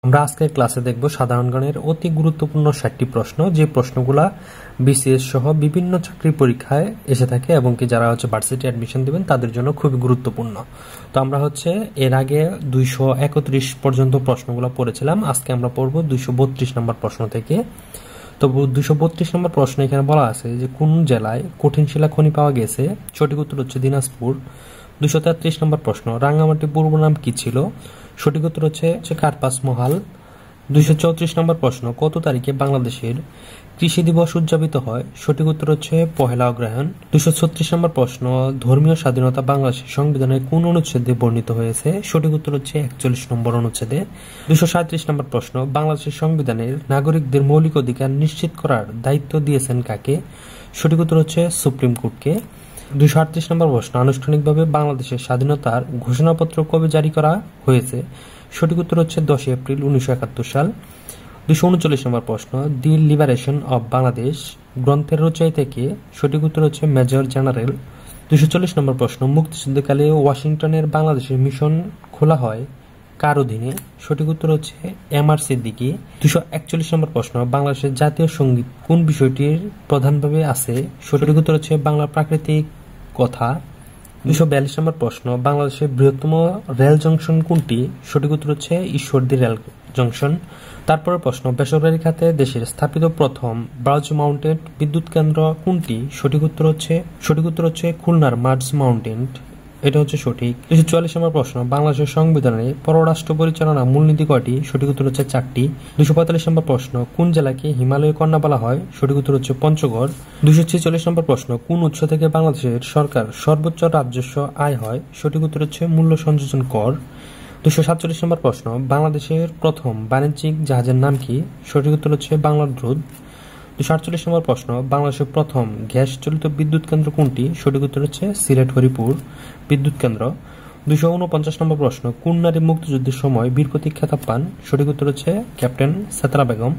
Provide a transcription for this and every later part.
আমরা আজকের ক্লাসে দেখব সাধারণ জ্ঞানের অতি গুরুত্বপূর্ণ 60টি প্রশ্ন, যে প্রশ্নগুলা বিসিএস সহ বিভিন্ন চাকরির পরীক্ষায় এসে থাকে এবং কি যারা ভার্সিটি অ্যাডমিশন দিবেন তাদের জন্য খুবই গুরুত্বপূর্ণ। তো আমরা এর আগে 231 পর্যন্ত প্রশ্নগুলো পড়েছিলাম। আজকে আমরা পড়ব 232 নম্বর প্রশ্ন থেকে। তো 232 নম্বর প্রশ্ন এখানে বলা আছে যে কোন জেলায় কঠিন শিলা খনি পাওয়া গেছে? সঠিক উত্তর হচ্ছে দিনাজপুর। 233 নম্বর প্রশ্ন, রাঙ্গামাটি পূর্ব নাম কি ছিল? সঠিক উত্তর হচ্ছে কার্পাস মহাল। 234 নম্বর প্রশ্ন, কত তারিখে বাংলাদেশের কৃষি দিবস উদযাপিত হয়? সঠিক উত্তর হচ্ছে পহেলা অগ্রহায়ণ। 236 নম্বর প্রশ্ন, ধর্মীয় স্বাধীনতা বাংলাদেশের সংবিধানের কোন অনুচ্ছেদে বর্ণিত হয়েছে? সঠিক উত্তর হচ্ছে 41 নম্বর অনুচ্ছেদে। 237 নম্বর প্রশ্ন, বাংলাদেশের সংবিধানের নাগরিকদের মৌলিক অধিকার নিশ্চিত করার দায়িত্ব দিয়েছেন কাকে? সঠিক উত্তর হচ্ছে সুপ্রিম কোর্টকে। 238 নম্বর প্রশ্ন, আনুষ্ঠানিকভাবে বাংলাদেশের স্বাধীনতার ঘোষণাপত্র কবে জারি করা হয়েছে? সঠিক উত্তর হচ্ছে 10 এপ্রিল 1971 সাল। 239 নম্বর প্রশ্ন, দি লিবারেশন অব বাংলাদেশ গ্রন্থের রচয়িতা কে? সঠিক উত্তর হচ্ছে মেজর জেনারেল। 240 নম্বর প্রশ্ন, মুক্তিযুদ্ধকালে ওয়াশিংটনের বাংলাদেশের মিশন খোলা হয় কার অধীনে? সঠিক উত্তর হচ্ছে এম.আর. সিদ্দিকী। 241 নম্বর প্রশ্ন, বাংলাদেশের জাতীয় সঙ্গীত কোন বিষয়টির প্রধানভাবে আছে? সঠিক উত্তর হচ্ছে বাংলা প্রাকৃতিক কথা। 242 নম্বর প্রশ্ন, বাংলাদেশের বৃহত্তম রেল জংশন কোনটি? সঠিক উত্তর হচ্ছে ঈশ্বরদী রেল জংশন। তারপরে প্রশ্ন, বেসরকারি খাতে দেশের স্থাপিত প্রথম ব্রাউজ মাউন্টেন বিদ্যুৎ কেন্দ্র কোনটি? সঠিক উত্তর হচ্ছে খুলনার মার্জ মাউন্টেন। এটা হচ্ছে সঠিক। 244 নম্বর প্রশ্ন, বাংলাদেশের সংবিধানে পররাষ্ট্র পরিচালনা মূলনীতি কয়টি? সঠিক উত্তর হচ্ছে 4টি। 245 নম্বর প্রশ্ন, কোন জেলাকে হিমালয় কন্যা বলা হয়? সঠিক উত্তর হচ্ছে পঞ্চগড়। 246 নম্বর প্রশ্ন, কোন উৎস থেকে বাংলাদেশের সরকার সর্বোচ্চ রাজস্ব আয় হয়? সঠিক উত্তর হচ্ছে মূল্য সংযোজন কর। 247 নম্বর প্রশ্ন, বাংলাদেশের প্রথম বাণিজ্যিক জাহাজের নাম কি? সঠিক উত্তর হচ্ছে বাংলার দুধ। 248 নম্বর প্রশ্ন, বাংলাদেশের প্রথম গ্যাস চালিত বিদ্যুৎ কেন্দ্র কোনটি? সঠিক উত্তর হচ্ছে সিলেট হরিপুর বিদ্যুৎ কেন্দ্র। 249 নম্বর প্রশ্ন, কোন নারী মুক্তিযুদ্ধের সময় বীর প্রতীক খেতাব পান? সঠিক উত্তর হচ্ছে ক্যাপ্টেন সেতারা বেগম।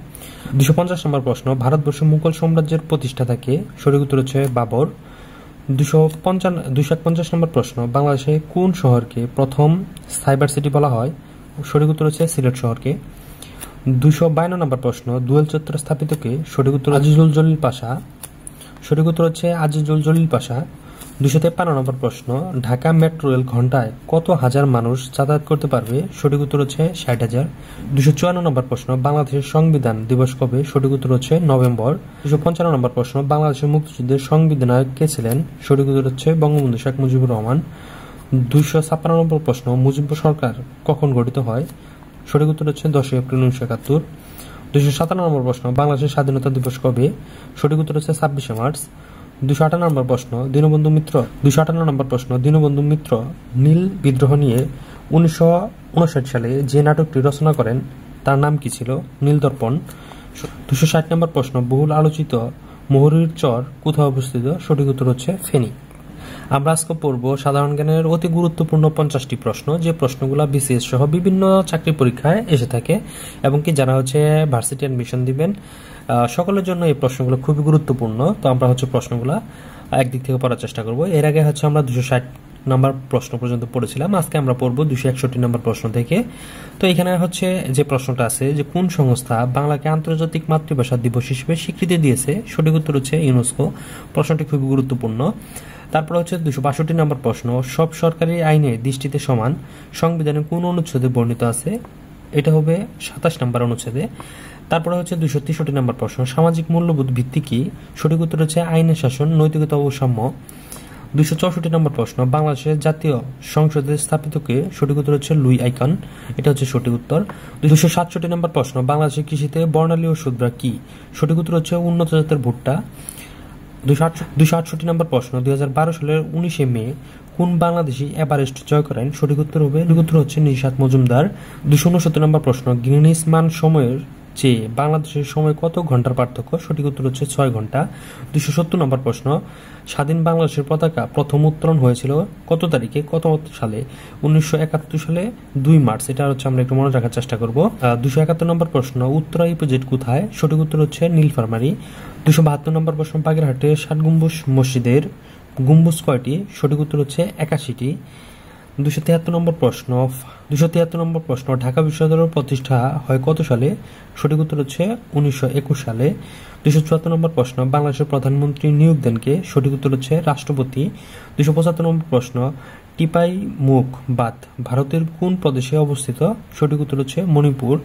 250 নম্বর প্রশ্ন, ভারতবর্ষের মুঘল সাম্রাজ্যের প্রতিষ্ঠাতা কে? সঠিক উত্তর হচ্ছে বাবর। 251 নম্বর প্রশ্ন, বাংলাদেশে কোন শহরকে প্রথম সাইবার সিটি বলা হয়? সঠিক উত্তর হচ্ছে সিলেট শহরকে। 252 নম্বর প্রশ্ন, দুয়েল চত্বর স্থাপিত কে? সঠিক উত্তর আজিজুল জলিল পাশা। সঠিক উত্তর হচ্ছে আজিজুল জলিল পাশা। 253 নম্বর প্রশ্ন, ঢাকা মেট্রো রেল ঘন্টায় কত হাজার মানুষ যাতায়াত করতে পারবে? সঠিক উত্তর হচ্ছে 60,000। 254 নম্বর প্রশ্ন, বাংলাদেশের সংবিধান দিবস কবে? সঠিক উত্তর হচ্ছে নভেম্বর। 255 নম্বর প্রশ্ন, বাংলাদেশের মুক্তিযুদ্ধের সংবিধানায়ক কে ছিলেন? সঠিক উত্তর হচ্ছে বঙ্গবন্ধু শেখ মুজিবুর রহমান। 256 নম্বর প্রশ্ন, মুজিব সরকার কখন গঠিত হয়? সঠিক উত্তর হচ্ছে 10 এপ্রিল 1971। 257 নম্বর প্রশ্ন, বাংলাদেশের স্বাধীনতা দিবস কবে? সঠিক উত্তর হচ্ছে 26 মার্চ। 258 নম্বর প্রশ্ন, দীনবন্ধু মিত্র নীল বিদ্রোহ নিয়ে 1959 সালে যে নাটকটি রচনা করেন তার নাম কি ছিল? নীলদর্পণ। 260 নম্বর প্রশ্ন, বহুল আলোচিত মহুরীর চর কোথায় অবস্থিত? সঠিক উত্তর হচ্ছে ফেনী। আমরা আজকে পড়ব সাধারণ জ্ঞানের অতি গুরুত্বপূর্ণ 50টি প্রশ্ন, যে প্রশ্নগুলো বিসিএস সহ বিভিন্ন চাকরি পরীক্ষায় এসে থাকে এবং কি যারা ভার্সিটি অ্যাডমিশন দিবেন সকলের জন্য এই প্রশ্নগুলো খুবই গুরুত্বপূর্ণ। তো আমরা প্রশ্নগুলো একদিক থেকে পড়ার চেষ্টা করব। এর আগে আমরা 260 নম্বর প্রশ্ন পর্যন্ত পড়েছিলাম। আজকে আমরা পড়ব 261 নম্বর প্রশ্ন থেকে। তো এখানে যে প্রশ্নটা আছে যে কোন সংস্থা বাংলাকে আন্তর্জাতিক মাতৃভাষা দিবস হিসেবে স্বীকৃতি দিয়েছে? সঠিক উত্তর হচ্ছে ইউনেস্কো। প্রশ্নটি খুবই গুরুত্বপূর্ণ। তারপর 262 নম্বর প্রশ্ন, সব সরকারি আইনে দৃষ্টিতে সমান সংবিধানের কোন অনুচ্ছেদে বর্ণিত আছে? এটা হবে 27 নম্বর অনুচ্ছেদে। তারপরে 263 নম্বর প্রশ্ন, সামাজিক মূল্যবোধ ভিত্তি কি? সঠিক উত্তর হচ্ছে আইনের শাসন, নৈতিকতা ও সাম্য। 264 নম্বর প্রশ্ন, বাংলাদেশের জাতীয় সংসদে স্থাপিত কে? সঠিক উত্তর হচ্ছে লুই আইকন। এটা হচ্ছে সঠিক উত্তর। 267 নম্বর প্রশ্ন, বাংলাদেশের কৃষিতে বর্ণালী ও শুদ্রা কি? সঠিক উত্তর হচ্ছে উন্নত জাতের ভুট্টা। 268 নম্বর প্রশ্ন, 2012 সালের 19 মে কোন বাংলাদেশী এভারেস্ট জয় করেন? সঠিক উত্তর হচ্ছে নিশাত মজুমদার। 269 নম্বর প্রশ্ন, গ্রিনিচ মান সময়ের চেয়ে বাংলাদেশের সময় কত ঘন্টার পার্থক্য? সঠিক উত্তর হচ্ছে 6 ঘন্টা। 270 নম্বর প্রশ্ন, স্বাধীন বাংলাদেশের পতাকা প্রথম উত্তোলন হয়েছিল কত তারিখে কত সালে? 1971 সালে 2 মার্চ। এটা আমরা একটু মনে রাখার চেষ্টা করব। 271 নম্বর প্রশ্ন, উত্তরা ইপিজেড কোথায়? সঠিক উত্তর হচ্ছে নীলফামারী। 272 নম্বর প্রশ্ন, বাগেরহাটের 7 গম্বুজ মসজিদের গম্বুজ কয়টি? সঠিক উত্তর হচ্ছে 81টি। 273 নম্বর প্রশ্ন 273 নম্বর প্রশ্ন ঢাকা বিশ্ববিদ্যালয়ের প্রতিষ্ঠা হয় কত সালে? সঠিক উত্তর হচ্ছে 1921 সালে। 274 নম্বর প্রশ্ন বাংলাদেশের প্রধানমন্ত্রী নিয়োগ দেন কে? সঠিক উত্তর হচ্ছে রাষ্ট্রপতি। 275 নম্বর প্রশ্ন টিপাই মুখ বাঁধ ভারতের কোন প্রদেশে অবস্থিত? সঠিক উত্তর হচ্ছে মণিপুর।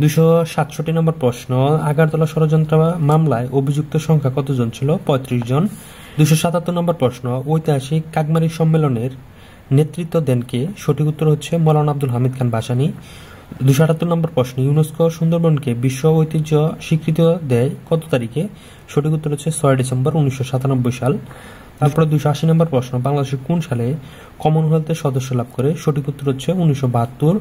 267 নম্বর প্রশ্ন আগারতলা ষড়যন্ত্র মামলায় অভিযুক্ত সংখ্যা কতজন ছিল? 35 জন। 277 নম্বর প্রশ্ন ঐতিহাসিক কাকমারি সম্মেলনের নেতৃত্ব দেন কে? সঠিক উত্তর হচ্ছে মৌলানা আব্দুল হামিদ খান ভাসানী। 278 নম্বর প্রশ্ন ইউনেস্কো সুন্দরবনকে বিশ্ব ঐতিহ্য স্বীকৃতি দেয় কত তারিখে? সঠিক উত্তর হচ্ছে 6 ডিসেম্বর 1997 সাল। তারপরে 280 নম্বর প্রশ্ন বাংলাদেশ কোন সালে কমনওয়েলথের সদস্য লাভ করে? সঠিক উত্তর হচ্ছে 1972।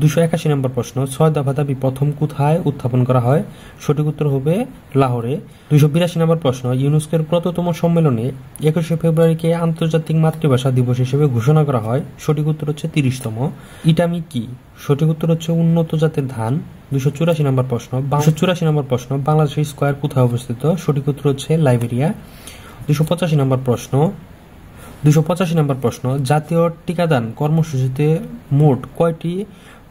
281 নম্বর প্রশ্ন 6 দফা দাবি প্রথম কোথায় উত্থাপন করা হয়? সঠিক উত্তর হবে লাহোরে। 282 নম্বর প্রশ্ন ইউনেস্কোর কততম সম্মেলনে 21শে ফেব্রুয়ারিকে আন্তর্জাতিক মাতৃভাষা দিবস হিসেবে ঘোষণা করা হয়? সঠিক উত্তর হচ্ছে 30তম। ইটামি কি? সঠিক উত্তর হচ্ছে উন্নত জাতের ধান। 284 নম্বর প্রশ্ন 284 নম্বর প্রশ্ন বাংলাদেশের স্কয়ার কোথায় অবস্থিত? সঠিক উত্তর হচ্ছে লাইবেরিয়া। 285 নম্বর প্রশ্ন 285 নম্বর প্রশ্ন জাতীয় টিকাদান কর্মসূচিতে মোট কয়টি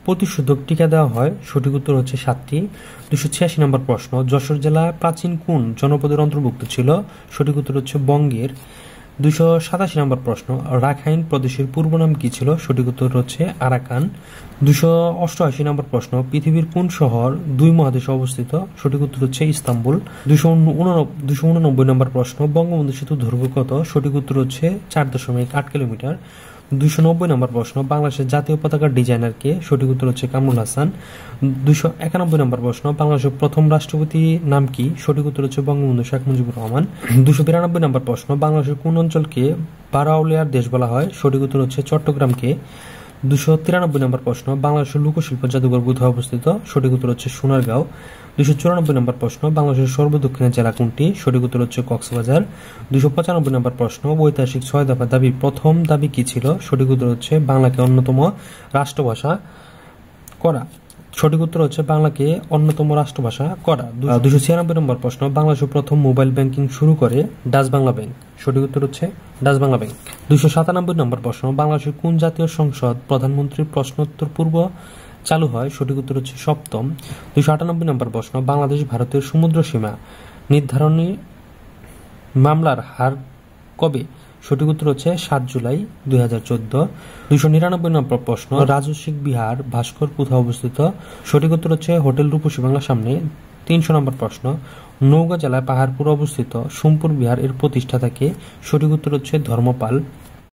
প্রতিষেধক টিকা দেওয়া হয়? সঠিক উত্তর হচ্ছে 7টি। 286 নম্বর প্রশ্ন যশোর জেলা প্রাচীন কোন জনপদের অন্তর্ভুক্ত ছিল? সঠিক উত্তর হচ্ছে বঙ্গের। 287 নম্বর প্রশ্ন রাখাইন প্রদেশের পূর্ব নাম কি ছিল? সঠিক উত্তর হচ্ছে আরাকান। 288 নম্বর প্রশ্ন পৃথিবীর কোন শহর 2 মহাদেশে অবস্থিত? সঠিক উত্তর হচ্ছে ইস্তাম্বুল। 289 নম্বর প্রশ্ন বঙ্গবন্ধু সেতু দৈর্ঘ্য কত? সঠিক উত্তর হচ্ছে 4.8 কিলোমিটার। 290 নম্বর প্রশ্ন বাংলাদেশের জাতীয় পতাকার ডিজাইনার কে? সঠিক উত্তর হচ্ছে কামরুল হাসান। 291 নম্বর প্রশ্ন বাংলাদেশের প্রথম রাষ্ট্রপতি নাম কি? সঠিক উত্তর হচ্ছে বঙ্গবন্ধু শেখ মুজিবুর রহমান। 292 নম্বর প্রশ্ন বাংলাদেশের কোন অঞ্চলকে 12 আউলিয়ার দেশ বলা হয়? সঠিক উত্তর হচ্ছে চট্টগ্রামকে। 293 নম্বর প্রশ্ন বাংলাদেশের লোকশিল্প জাদুঘর কোথায় অবস্থিত? সঠিক উত্তর হচ্ছে সোনারগাঁও। 294 নম্বর প্রশ্ন বাংলাদেশের সর্বদক্ষিণের জেলা কোনটি? সঠিক উত্তর হচ্ছে কক্সবাজার। 295 নম্বর প্রশ্ন ঐতিহাসিক 6 দফা দাবি প্রথম দাবি কি ছিল? সঠিক উত্তর হচ্ছে বাংলাকে অন্যতম রাষ্ট্রভাষা করা। সঠিক উত্তর হচ্ছে বাংলাকে অন্যতম রাষ্ট্রভাষা করা। 296 নম্বর প্রশ্ন বাংলাদেশের প্রথম মোবাইল ব্যাংকিং শুরু করে ডাচ বাংলা ব্যাংক। সঠিক উত্তর হচ্ছে ডাচ বাংলা ব্যাংক। 297 নম্বর প্রশ্ন বাংলাদেশের কোন জাতীয় সংসদ প্রধানমন্ত্রীর প্রশ্নোত্তর পূর্ব চালু হয়? সঠিক উত্তর হচ্ছে সপ্তম। 298 নম্বর প্রশ্ন বাংলাদেশ ভারতের সমুদ্র সীমা নির্ধারণী মামলার হার কবে? সঠিক উত্তর হচ্ছে 7 জুলাই 2014। 299 নম্বর প্রশ্ন রাজস্বিক বিহার ভাস্কর কোথায় অবস্থিত? সঠিক উত্তর হচ্ছে হোটেল রূপসী বাংলার সামনে। 300 নম্বর প্রশ্ন নওগাঁ জেলায় পাহাড়পুর অবস্থিত সোমপুর বিহার এর প্রতিষ্ঠাতা কে? সঠিক উত্তর হচ্ছে ধর্মপাল।